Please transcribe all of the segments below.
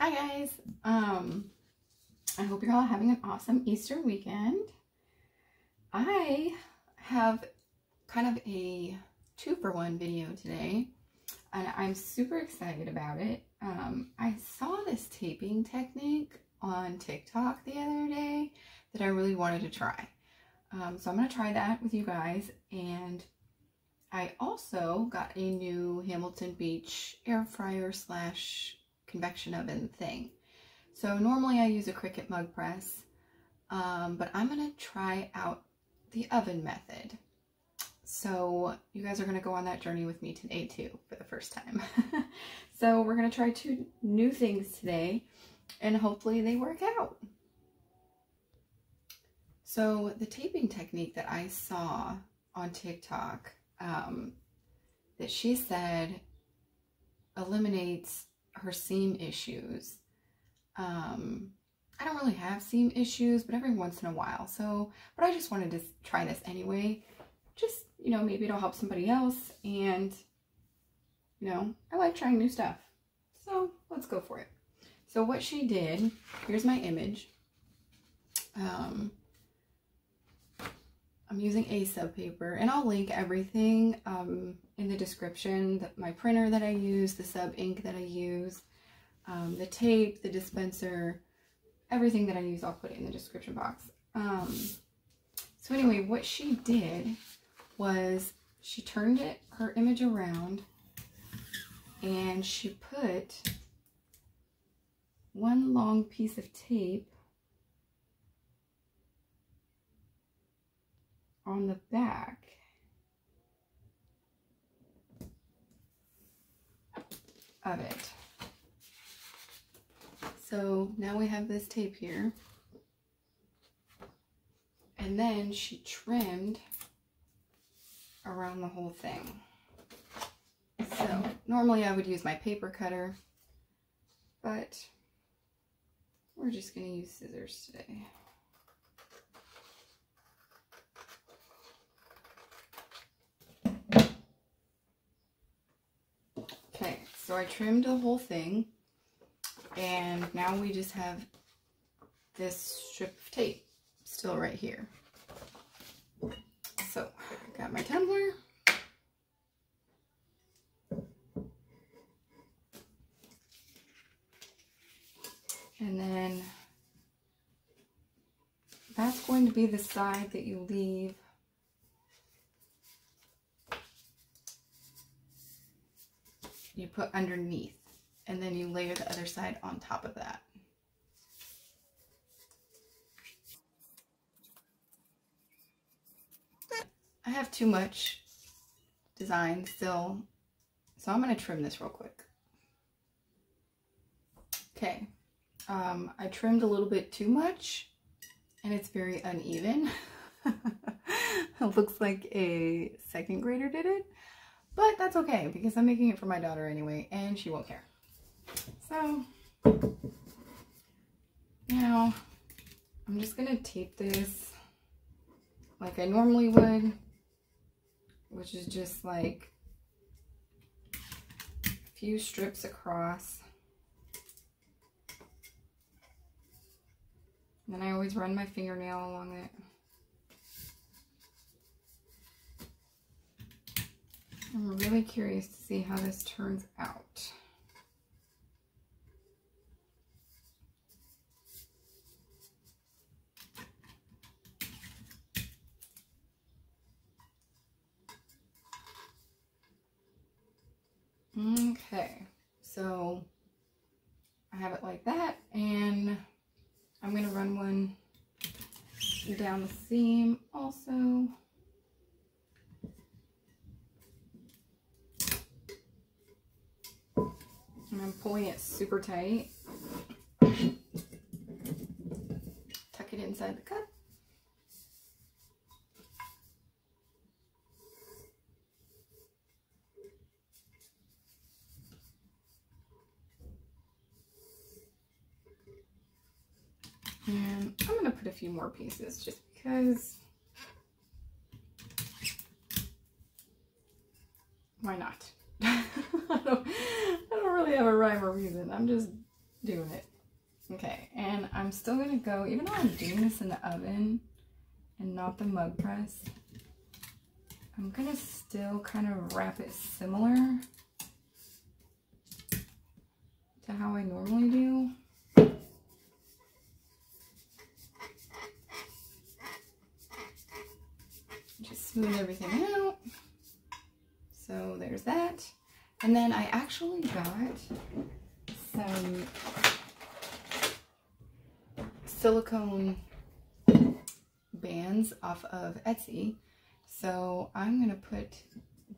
Hi guys, I hope you're all having an awesome Easter weekend. I have kind of a 2-for-1 video today, and I'm super excited about it. I saw this taping technique on TikTok the other day that I really wanted to try. So I'm going to try that with you guys, and I also got a new Hamilton Beach air fryer slash convection oven thing. So normally I use a Cricut mug press, but I'm going to try out the oven method. So you guys are going to go on that journey with me today too for the first time. So we're going to try 2 new things today, and hopefully they work out. So the taping technique that I saw on TikTok, that she said eliminates her seam issues. I don't really have seam issues, but every once in a while. But I just wanted to try this anyway. Just, maybe it'll help somebody else, and, I like trying new stuff. So let's go for it. So what she did, here's my image. I'm using a sub paper, and I'll link everything in the description. My printer that I use, the sub ink that I use, the tape, the dispenser, everything that I use, I'll put it in the description box. So anyway, what she did was she turned her image around, and she put one long piece of tape on the back of it. So now we have this tape here, and then she trimmed around the whole thing. So normally I would use my paper cutter, but we're just going to use scissors today. Okay, so I trimmed the whole thing, and now we just have this strip of tape still right here. So I got my tumbler. And then that's going to be the side that you leave you put underneath, and then you layer the other side on top of that. I have too much design still, so I'm going to trim this real quick. Okay, I trimmed a little bit too much, and it's very uneven. It looks like a 2nd grader did it. But that's okay, because I'm making it for my daughter anyway, and she won't care. So, now, I'm just going to tape this like I normally would, which is just like a few strips across. And then I always run my fingernail along it. I'm really curious to see how this turns out. Okay, so I have it like that, and I'm going to run one down the seam also. And I'm pulling it super tight. Tuck it inside the cup. And I'm going to put a few more pieces just because why not? I don't really have a rhyme or reason. I'm just do it. Okay, and I'm still gonna go, even though I'm doing this in the oven and not the mug press, I'm gonna still kind of wrap it similar to how I normally do. Just smooth everything out. So there's that. And then I actually got some silicone bands off of Etsy. So I'm gonna put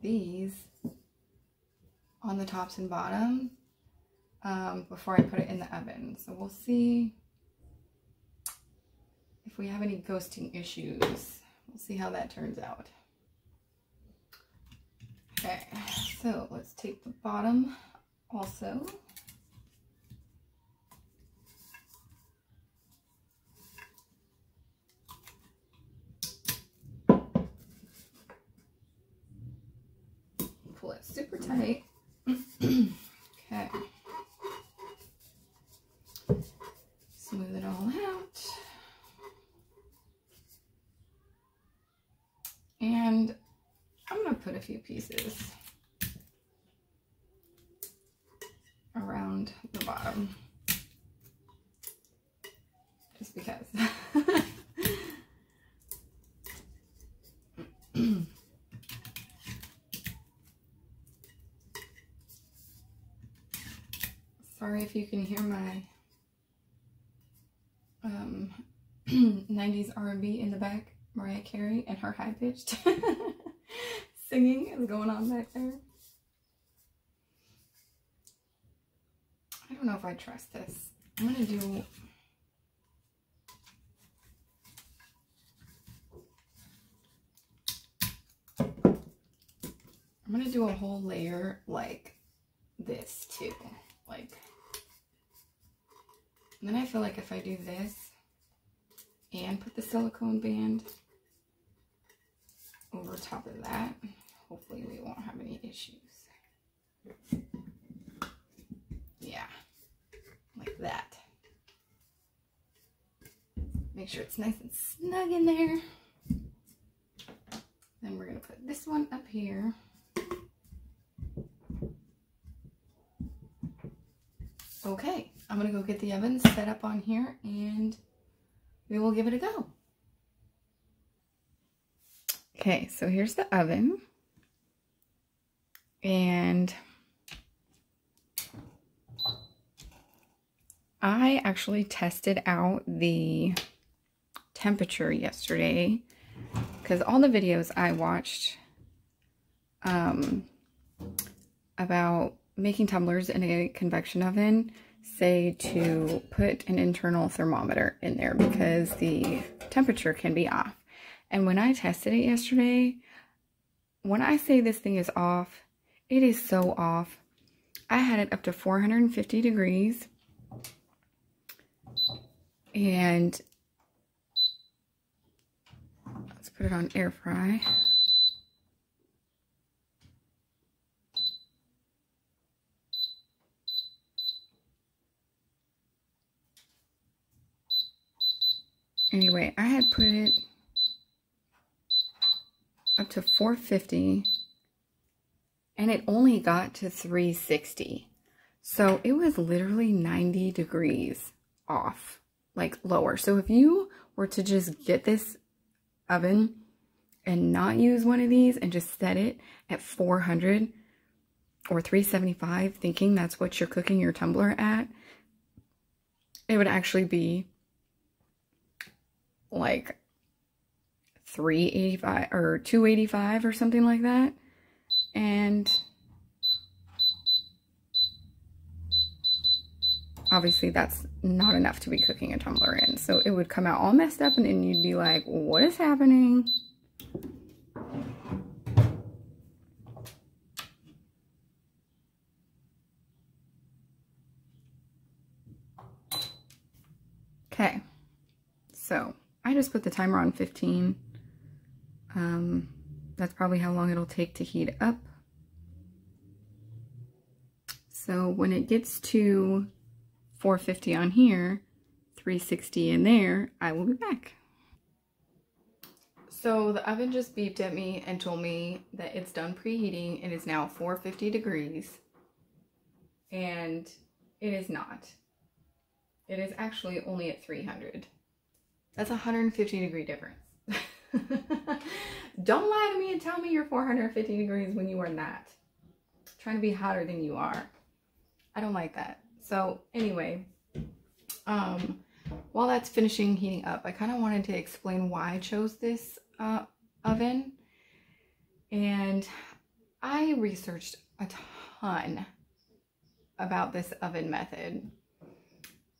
these on the tops and bottom before I put it in the oven. So we'll see if we have any ghosting issues. We'll see how that turns out. Okay, so let's take the bottom also. Pull it super tight. Okay. Smooth it all out. And I'm going to put a few pieces around the bottom. Just because. Sorry if you can hear my 90s R&B in the back. Mariah Carey and her high-pitched singing is going on back there. I don't know if I trust this. I'm gonna do a whole layer like this too. Like, and then I feel like if I do this and put the silicone band over top of that, hopefully we won't have any issues. Yeah, like that. Make sure it's nice and snug in there. Then we're gonna put this one up here. Okay, I'm gonna go get the oven set up on here and we will give it a go. Okay, so here's the oven. And I actually tested out the temperature yesterday because all the videos I watched about making tumblers in a convection oven say to put an internal thermometer in there because the temperature can be off. And when I tested it yesterday, when I say this thing is off, it is so off. I had it up to 450 degrees. And let's put it on air fry. Anyway, I had put it up to 450 and it only got to 360. So it was literally 90 degrees off, like lower. So if you were to just get this oven and not use one of these and just set it at 400 or 375, thinking that's what you're cooking your tumbler at, it would actually be like 385 or 285 or something like that. And obviously that's not enough to be cooking a tumbler in. So it would come out all messed up and then you'd be like, what is happening? Okay, so I just put the timer on 15. That's probably how long it'll take to heat up. So when it gets to 450 on here, 360 in there. I will be back. So the oven just beeped at me and told me that it's done preheating. It is now 450 degrees. And it is not. It is actually only at 300. That's a 150 degree difference. Don't lie to me and tell me you're 450 degrees when you are not. Trying to be hotter than you are. I don't like that. So anyway, while that's finishing heating up, I kind of wanted to explain why I chose this oven. And I researched a ton about this oven method.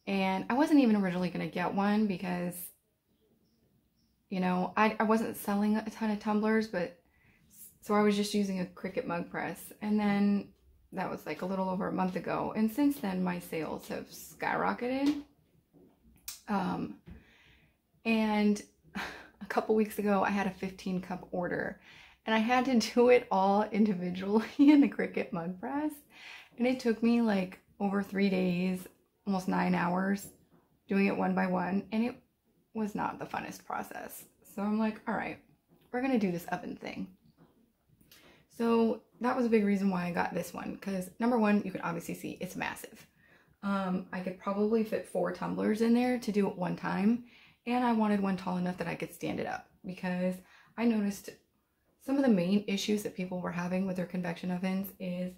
And I wasn't even originally going to get one because, you know, I wasn't selling a ton of tumblers, but so I was just using a Cricut mug press. And then that was like a little over a month ago. And since then, my sales have skyrocketed. And a couple weeks ago, I had a 15 cup order and I had to do it all individually in the Cricut mug press. And it took me like over 3 days, almost 9 hours doing it one by one. And it was not the funnest process. So I'm like, all right, we're going to do this oven thing. So that was a big reason why I got this one. Because number one, you can obviously see it's massive. I could probably fit 4 tumblers in there to do it one time. And I wanted one tall enough that I could stand it up. Because I noticed some of the main issues that people were having with their convection ovens is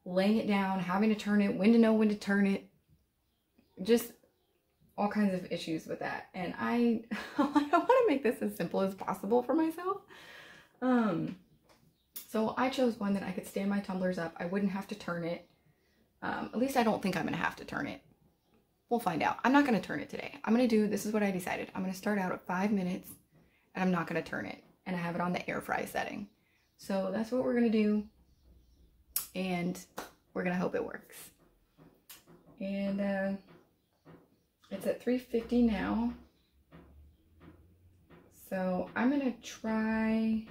laying it down, having to turn it, when to know when to turn it. Just all kinds of issues with that. And I want to make this as simple as possible for myself. So I chose one that I could stand my tumblers up. I wouldn't have to turn it. At least I don't think I'm going to have to turn it. We'll find out. I'm not going to turn it today. I'm going to do, this is what I decided. I'm going to start out at 5 minutes and I'm not going to turn it. And I have it on the air fry setting. So that's what we're going to do. And we're going to hope it works. And it's at 350 now. So I'm going to try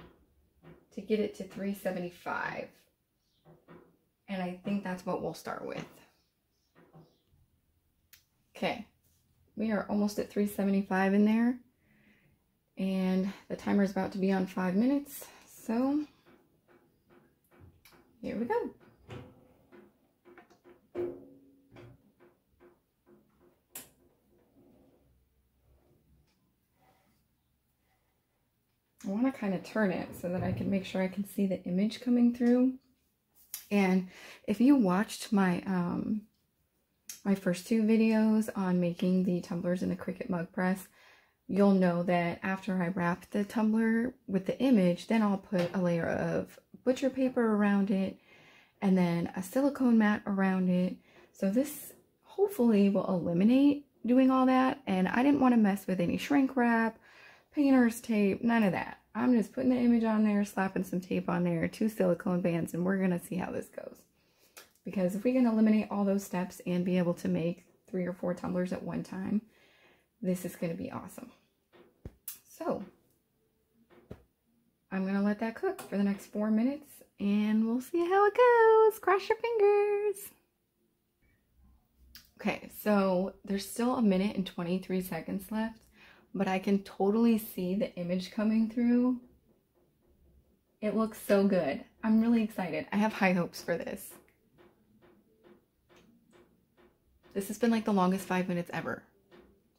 to get it to 375. And I think that's what we'll start with. Okay, we are almost at 375 in there. And the timer is about to be on 5 minutes. So here we go. I want to kind of turn it so that I can make sure I can see the image coming through. And if you watched my my first 2 videos on making the tumblers in the Cricut mug press, you'll know that after I wrap the tumbler with the image, then I'll put a layer of butcher paper around it and then a silicone mat around it. So this hopefully will eliminate doing all that. And I didn't want to mess with any shrink wrap, painter's tape, none of that. I'm just putting the image on there, slapping some tape on there, 2 silicone bands, and we're going to see how this goes. Because if we can eliminate all those steps and be able to make 3 or 4 tumblers at one time, this is going to be awesome. So I'm going to let that cook for the next 4 minutes and we'll see how it goes. Cross your fingers. Okay, so there's still 1 minute and 23 seconds left, but I can totally see the image coming through. It looks so good. I'm really excited. I have high hopes for this. This has been like the longest 5 minutes ever.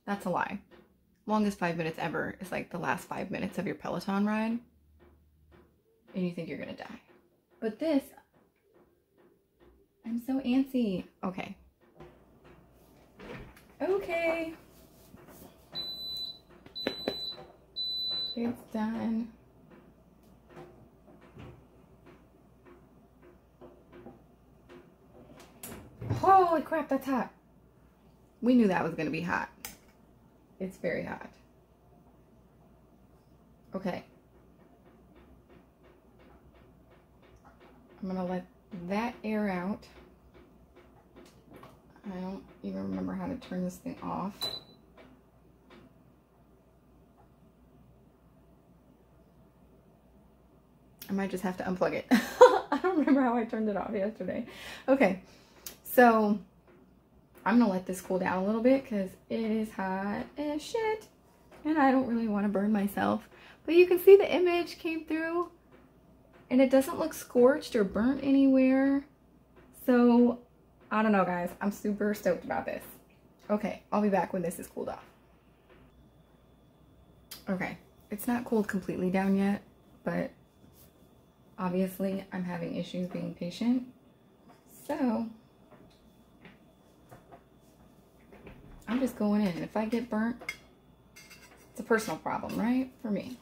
That's a lie. Longest 5 minutes ever is like the last 5 minutes of your Peloton ride. And you think you're gonna die. But this, I'm so antsy. Okay. Okay. It's done. Holy crap, that's hot. We knew that was going to be hot. It's very hot. Okay. I'm going to let that air out. I don't even remember how to turn this thing off. I might just have to unplug it. I don't remember how I turned it off yesterday. Okay, so I'm gonna let this cool down a little bit because it is hot as shit and I don't really want to burn myself. But you can see the image came through and it doesn't look scorched or burnt anywhere. So I don't know, guys. I'm super stoked about this. Okay, I'll be back when this is cooled off. Okay, it's not cooled completely down yet, but obviously I'm having issues being patient. So I'm just going in. If I get burnt, it's a personal problem, right? For me.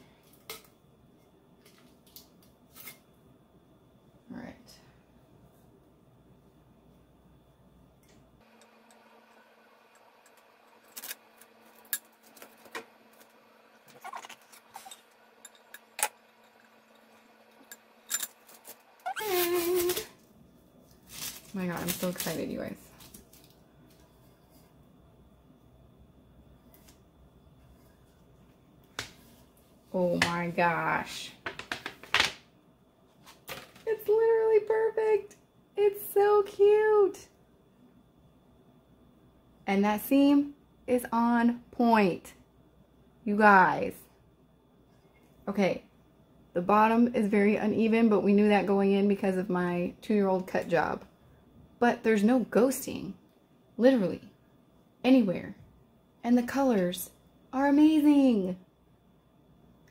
All right. And, oh my God, I'm so excited, you guys. Oh my gosh. It's literally perfect. It's so cute. And that seam is on point, you guys. Okay, the bottom is very uneven, but we knew that going in because of my 2-year-old cut job. But there's no ghosting, literally, anywhere. And the colors are amazing.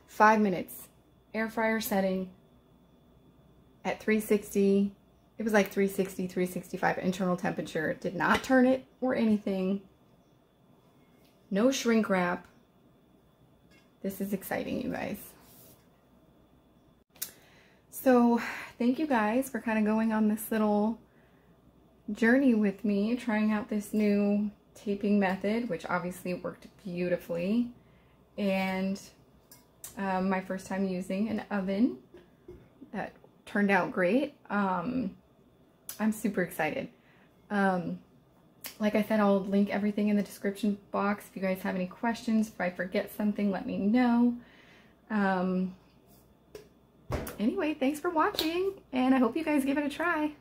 5 minutes, air fryer setting at 360. It was like 360, 365 internal temperature. Did not turn it or anything. No shrink wrap. This is exciting, you guys. So thank you guys for kind of going on this little journey with me, trying out this new taping method, which obviously worked beautifully. And my first time using an oven that turned out great. I'm super excited. Like I said, I'll link everything in the description box. If you guys have any questions, if I forget something, let me know. Anyway, thanks for watching, and I hope you guys give it a try.